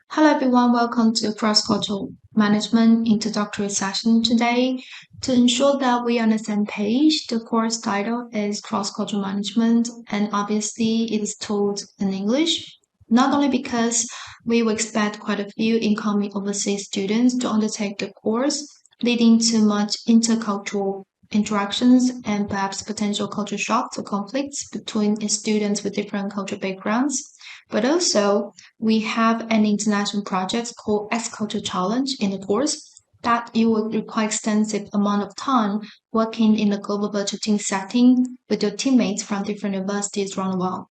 Hello everyone, welcome to the cross-cultural management introductory session today. To ensure that we are on the same page, the course title is cross-cultural management and obviously it is taught in English. Not only because we will expect quite a few incoming overseas students to undertake the course, leading to much intercultural interactions and perhaps potential culture shocks or conflicts between students with different cultural backgrounds, but also we have an international project called X Culture Challenge in the course that you will require extensive amount of time working in a global budgeting setting with your teammates from different universities around the world.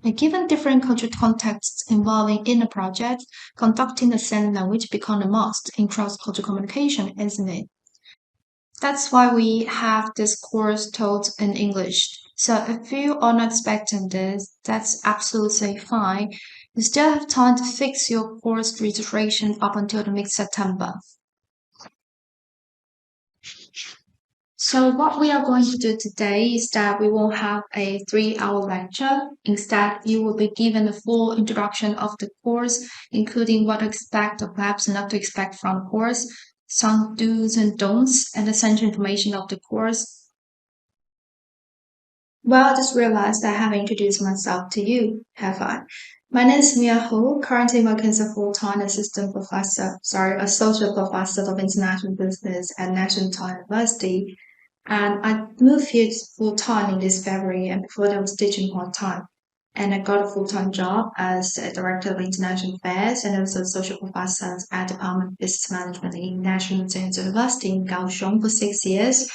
And given different cultural contexts involving in a project, conducting the same language become a must in cross-cultural communication, isn't it? That's why we have this course taught in English. So if you are not expecting this, that's absolutely fine. You still have time to fix your course registration up until the mid-September. So what we are going to do today is that we will have a 3-hour lecture. Instead, you will be given a full introduction of the course, including what to expect or perhaps not to expect from the course, some do's and don'ts, and essential information of the course. Well, I just realized I haven't introduced myself to you, have I? My name is Mia Ho, currently working as a full-time associate professor of international business at National Taiwan University. And I moved here full-time in this February, and before that I was teaching part-time. And I got a full-time job as a director of international affairs and also associate professor at Department of Business Management in National Science University in Kaohsiung for 6 years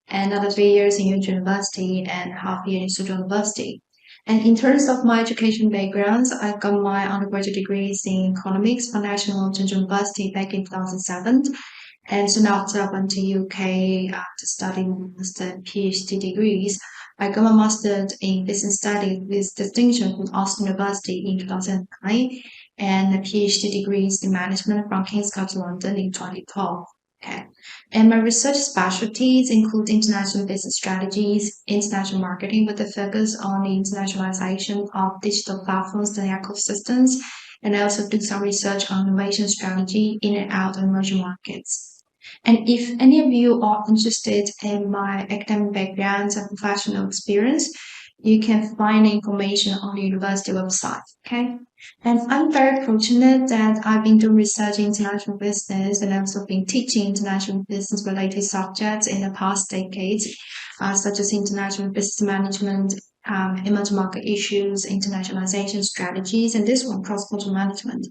and another 3 years in Yale University and half year in Suzhou University. And in terms of my education backgrounds, I got my undergraduate degrees in economics from National Suzhou University back in 2007. And soon after I went to UK to study master and PhD degrees. I got my master's in business studies with distinction from Austin University in 2009 and a PhD degrees in management from King's College London in 2012. Okay. And my research specialties include international business strategies, international marketing with a focus on the internationalization of digital platforms and ecosystems, and I also do some research on innovation strategy in and out of emerging markets. And if any of you are interested in my academic background and professional experience, you can find information on the university website. Okay. And I'm very fortunate that I've been doing research in international business and also been teaching international business related subjects in the past decades, such as international business management, emerging market issues, internationalization strategies, and this one, cross-cultural management.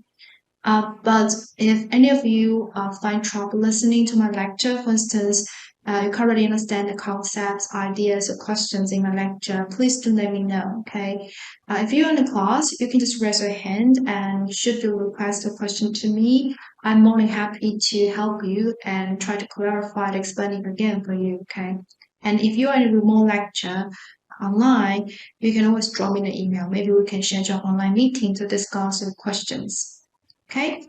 But if any of you find trouble listening to my lecture, for instance, you currently understand the concepts, ideas, or questions in my lecture, please do let me know, okay? If you're in the class, you can just raise your hand and should you request a question to me, I'm more than happy to help you and try to clarify and explain it again for you, okay? And if you are in a remote lecture online, you can always drop me an email. Maybe we can schedule an online meeting to discuss your questions. Okay,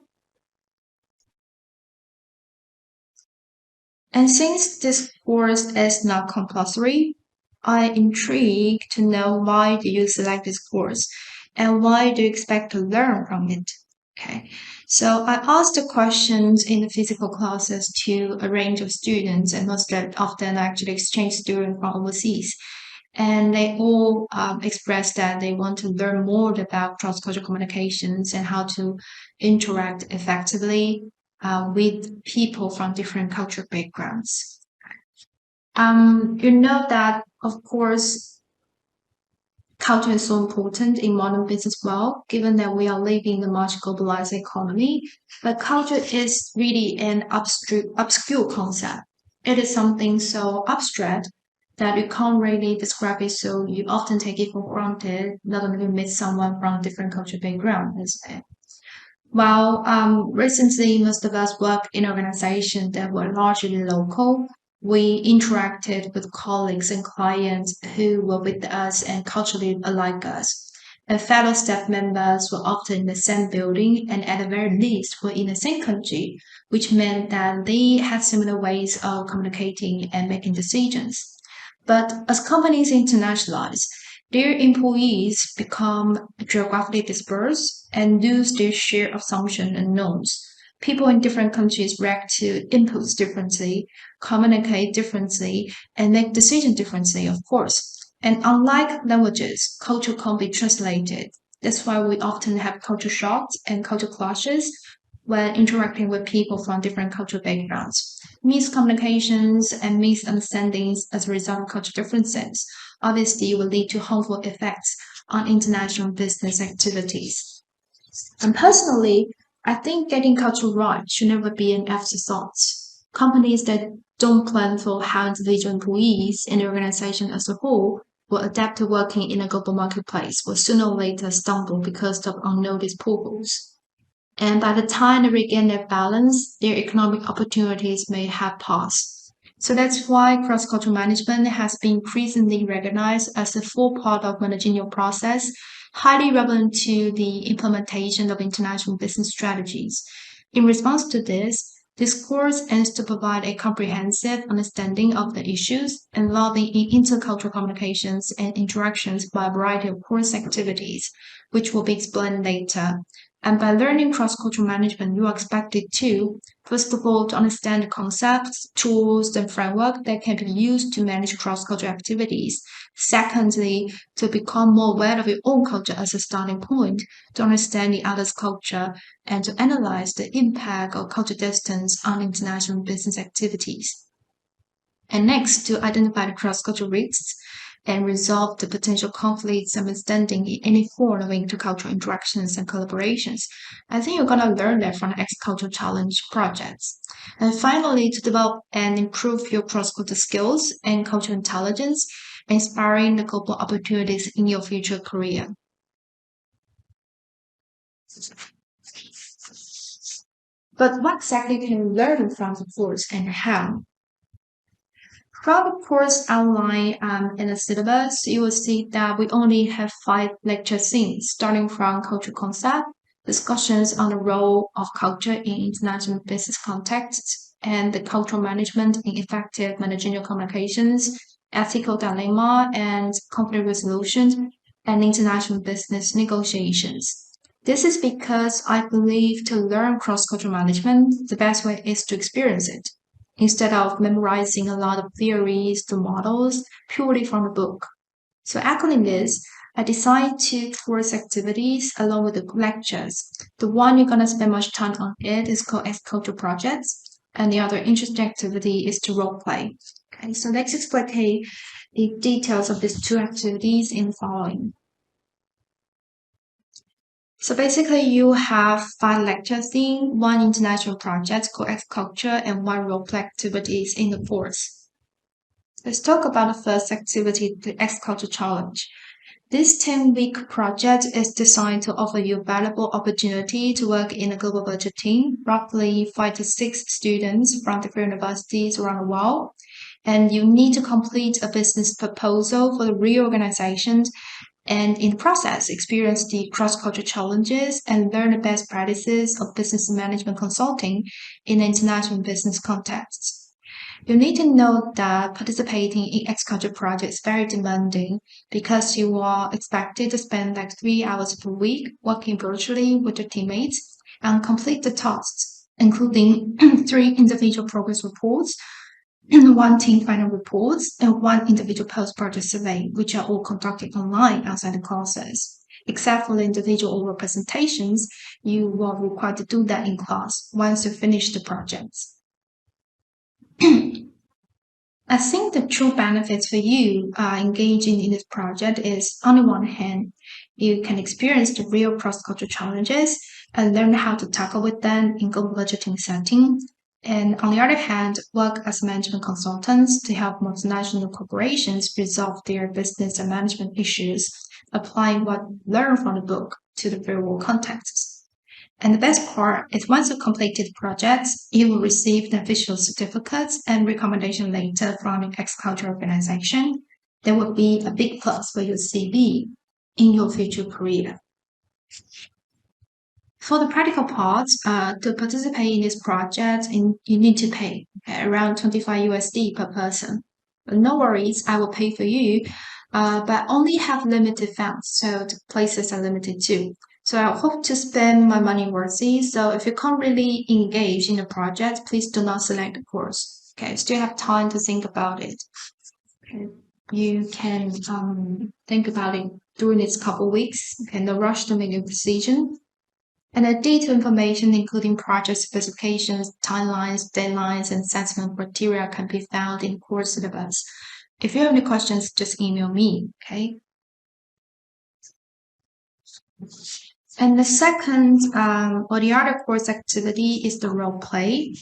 and since this course is not compulsory, I'm intrigued to know why do you select this course and why do you expect to learn from it? Okay, so I asked the questions in the physical classes to a range of students, and most of them actually exchange students from overseas. And they all expressed that they want to learn more about cross-cultural communications and how to interact effectively with people from different cultural backgrounds. You know that, of course, culture is so important in modern business world, given that we are living in a much globalized economy. But culture is really an obscure concept. It is something so abstract that you can't really describe it, so you often take it for granted, not only meet someone from different cultural background, isn't it? Well, recently, most of us work in organizations that were largely local. We interacted with colleagues and clients who were with us and culturally alike us. And fellow staff members were often in the same building and at the very least were in the same country, which meant that they had similar ways of communicating and making decisions. But as companies internationalize, Their employees become geographically dispersed and lose their shared assumptions and norms. People in different countries react to inputs differently, communicate differently, and make decisions differently, of course. And unlike languages, culture can't be translated. That's why we often have culture shocks and culture clashes when interacting with people from different cultural backgrounds. Miscommunications and misunderstandings as a result of cultural differences obviously will lead to harmful effects on international business activities. And personally, I think getting culture right should never be an afterthought. Companies that don't plan for how individual employees and the organization as a whole will adapt to working in a global marketplace will sooner or later stumble because of unnoticed potholes. And by the time they regain their balance, their economic opportunities may have passed. So that's why cross-cultural management has been increasingly recognized as a full part of managerial process, highly relevant to the implementation of international business strategies. In response to this course aims to provide a comprehensive understanding of the issues involving in intercultural communications and interactions by a variety of course activities, which will be explained later. And by learning cross-cultural management, you are expected to, first of all, to understand the concepts, tools, and framework that can be used to manage cross-cultural activities. Secondly, to become more aware of your own culture as a starting point, to understand the other's culture, and to analyze the impact of culture distance on international business activities. And next, to identify the cross-cultural risks and resolve the potential conflicts and misunderstanding in any form of intercultural interactions and collaborations. I think you're gonna learn that from the X-Cultural Challenge projects. And finally, to develop and improve your cross-cultural skills and cultural intelligence, inspiring the global opportunities in your future career. But what exactly can you learn from the course and how? From the course outline in the syllabus, you will see that we only have 5 lecture themes, starting from cultural concept, discussions on the role of culture in international business contexts, and the cultural management in effective managerial communications, ethical dilemma and conflict resolution, and international business negotiations. This is because I believe to learn cross-cultural management, the best way is to experience it instead of memorizing a lot of theories to models purely from the book. So echoing this, I decided two course activities along with the lectures. The one you're gonna spend much time on it is called Culture Projects, and the other interesting activity is to role play. Okay, so let's explain the details of these two activities in the following. So basically, you have 5 lecture themes, one international project called Culture, and one role play activities in the course. Let's talk about the first activity, the X-Culture Challenge. This 10-week project is designed to offer you a valuable opportunity to work in a global budget team, roughly 5 to 6 students from different universities around the world. And you need to complete a business proposal for the reorganization and in the process experience the cross-cultural challenges and learn the best practices of business management consulting in an international business context. You need to know that participating in X-Culture project is very demanding because you are expected to spend like 3 hours per week working virtually with your teammates and complete the tasks, including 3 individual progress reports, one team final reports, and one individual post-project survey, which are all conducted online outside the classes. Except for the individual oral presentations, you are required to do that in class once you finish the projects. I think the true benefits for you engaging in this project is, on the one hand, you can experience the real cross-cultural challenges and learn how to tackle with them in global budgeting setting. And on the other hand, work as management consultants to help multinational corporations resolve their business and management issues, applying what learned from the book to the real world contexts. And the best part is once you completed projects, you will receive the official certificates and recommendation later from the agriculture organization. That would be a big plus for your CV in your future career. For the practical parts, to participate in this project, you need to pay around 25 USD per person. But no worries, I will pay for you but only have limited funds, so the places are limited too. So I hope to spend my money wisely. So if you can't really engage in the project, please do not select the course. Okay, still have time to think about it. Okay. You can think about it during these couple weeks. Okay, no rush to make a decision. And the detailed information, including project specifications, timelines, deadlines, and assessment criteria, can be found in course syllabus. If you have any questions, just email me. Okay. And the second or the other course activity is the role play.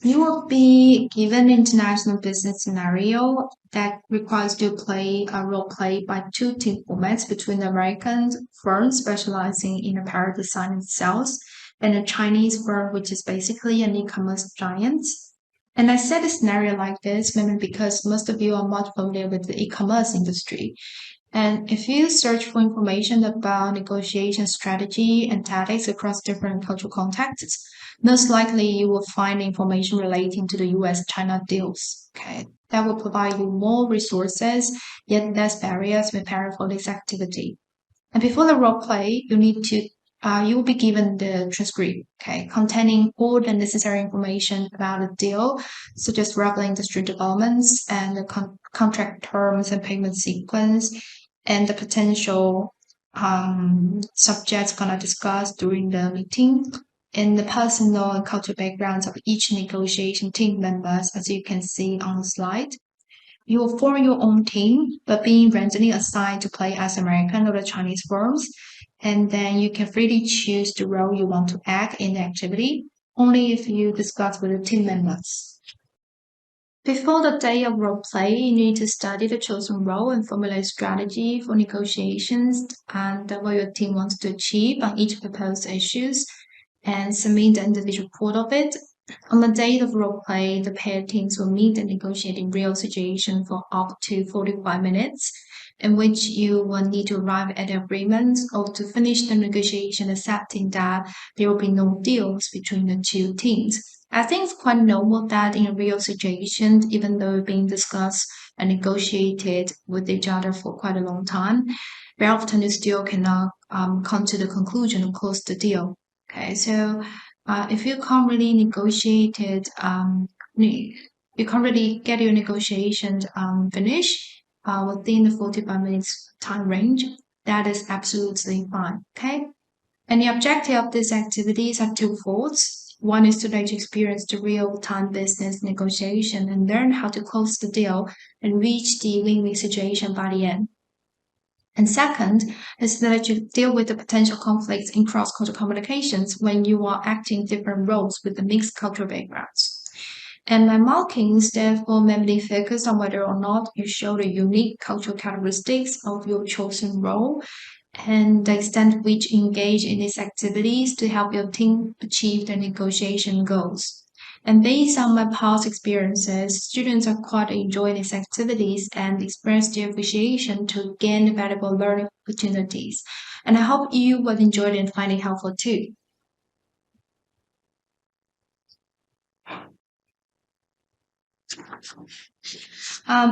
You will be given international business scenario that requires you to play a role play by two team formats between the American firm specializing in apparel design and sales and a Chinese firm which is basically an e-commerce giant. And I said a scenario like this mainly because most of you are much familiar with the e-commerce industry. And if you search for information about negotiation strategy and tactics across different cultural contexts, most likely you will find information relating to the US China deals. Okay. That will provide you more resources, yet less barriers preparing for this activity. And before the role play, you will be given the transcript, okay, containing all the necessary information about the deal, such as relevant industry developments and the contract terms and payment sequence, and the potential subjects gonna discuss during the meeting, and the personal and cultural backgrounds of each negotiation team members, as you can see on the slide. You will form your own team, but being randomly assigned to play as American or the Chinese firms. And then you can freely choose the role you want to act in the activity, only if you discuss with the team members. Before the day of role play, you need to study the chosen role and formulate strategy for negotiations and what your team wants to achieve on each proposed issues and submit the individual report of it. On the day of role play, the paired teams will meet and negotiate in real situation for up to 45 minutes, in which you will need to arrive at an agreement or to finish the negotiation accepting that there will be no deals between the two teams. I think it's quite normal that in a real situation, even though being discussed and negotiated with each other for quite a long time, very often you still cannot come to the conclusion or close the deal. Okay, so if you can't really negotiate it, you can't really get your negotiation finished within the 45 minutes time range, that is absolutely fine. Okay. And the objective of these activities are twofold. One is to let you experience the real-time business negotiation and learn how to close the deal and reach the win-win situation by the end. And second is to let you deal with the potential conflicts in cross-cultural communications when you are acting different roles with the mixed cultural backgrounds. And my markings therefore mainly focus on whether or not you show the unique cultural characteristics of your chosen role and the extent to which you engage in these activities to help your team achieve their negotiation goals. And based on my past experiences, students are quite enjoying these activities and express their appreciation to gain valuable learning opportunities. And I hope you will enjoy it and find it helpful too.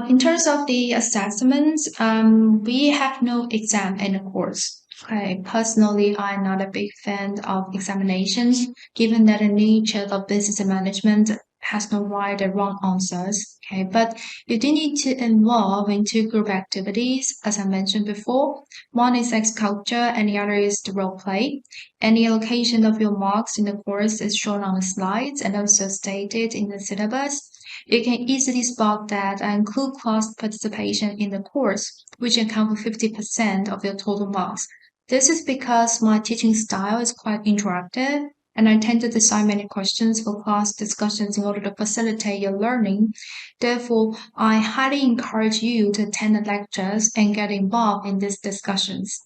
In terms of the assessments, we have no exam in the course. Okay, personally, I'm not a big fan of examinations, given that the nature of business management has no right or wrong answers. Okay, but you do need to involve in two group activities, as I mentioned before. One is X culture, and the other is the role play. And the allocation of your marks in the course is shown on the slides and also stated in the syllabus. You can easily spot that I include class participation in the course, which account for 50% of your total marks. This is because my teaching style is quite interactive and I tend to design many questions for class discussions in order to facilitate your learning. Therefore, I highly encourage you to attend the lectures and get involved in these discussions.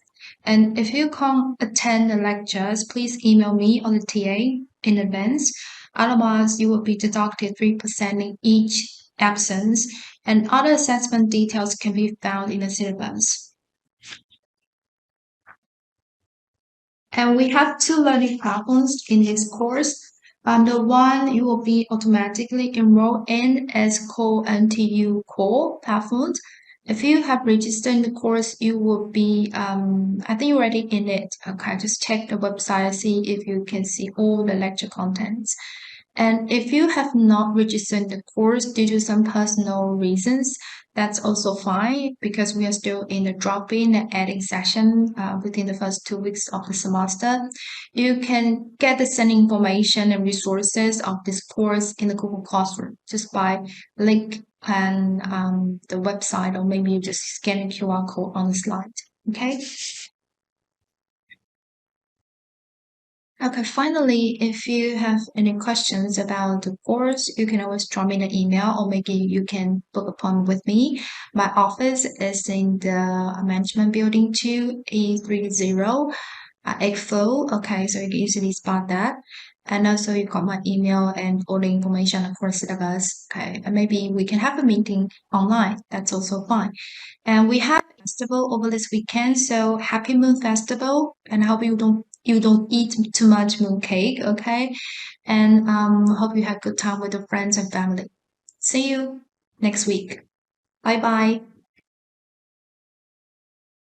And if you can't attend the lectures, please email me or the TA in advance. Otherwise, you will be deducted 3% in each absence, and other assessment details can be found in the syllabus. And we have two learning platforms in this course. The one you will be automatically enrolled in is called NTU Core platform. If you have registered in the course, you will be, I think you're already in it. Okay, just check the website, see if you can see all the lecture contents. And if you have not registered in the course due to some personal reasons, that's also fine because we are still in the drop-in and adding session within the first 2 weeks of the semester. You can get the same information and resources of this course in the Google Classroom just by link and the website, or maybe you just scan the QR code on the slide. Okay. Okay, finally, if you have any questions about the course, you can always drop me an email or maybe you can book appointment with me. My office is in the management building 2E30 8th floor. Okay, so you can easily spot that. And also you got my email and all the information of course syllabus. Okay, and maybe we can have a meeting online. That's also fine. And we have a festival over this weekend, so happy Moon Festival, and I hope you don't eat too much moon cake, okay? And hope you have good time with your friends and family. See you next week. Bye bye.